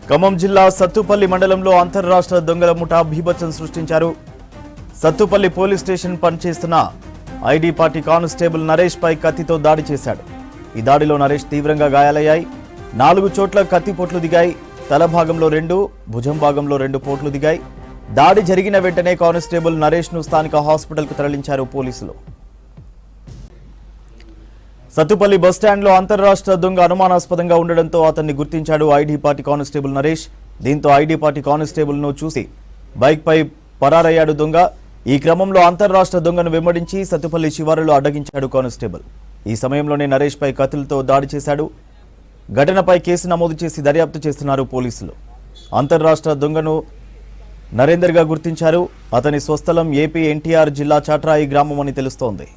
ఖమ్మం జిల్లా సత్తుపల్లి మండలంలో అంతర్రాష్ట్ర దొంగల ముఠా బీభత్సం సృష్టించారు. సత్తుపల్లి పోలీస్ స్టేషన్ పనిచేస్తున్న ఐడి పార్టీ కానిస్టేబుల్ నరేష్ పై కత్తితో దాడి చేశాడు. ఈ దాడిలో నరేష్ తీవ్రంగా గాయాలయ్యాయి. 4 చోట్ల కత్తిపోట్లు దిగాయి. తల భాగంలో 2, భుజం భాగంలో 2 పోట్లు దిగాయి. దాడి జరిగిన వెంటనే కానిస్టేబుల్ నరేష్ ను స్థానిక హాస్పిటల్కు తరలించారు పోలీసులు. సత్తుపల్లి బస్టాండ్లో అంతర్రాష్ట్ర దొంగ అనుమానాస్పదంగా ఉండడంతో అతన్ని గుర్తించాడు ఐడి పార్టీ కానిస్టేబుల్ నరేష్. దీంతో ఐడి పార్టీ కానిస్టేబుల్ ను చూసి బైక్పై పరారయ్యాడు దొంగ. ఈ క్రమంలో అంతర్రాష్ట్ర దొంగను వెంబడించి సత్తుపల్లి శివారులో అడ్డగించాడు కానిస్టేబుల్. ఈ సమయంలోనే నరేష్ పై కత్తులతో దాడి చేశాడు. ఘటనపై కేసు నమోదు చేసి దర్యాప్తు చేస్తున్నారు పోలీసులు. అంతర్రాష్ట్ర దొంగను నరేందర్ గా గుర్తించారు. అతని స్వస్థలం ఏపీ ఎన్టీఆర్ జిల్లా చాట్రాయి గ్రామం అని తెలుస్తోంది.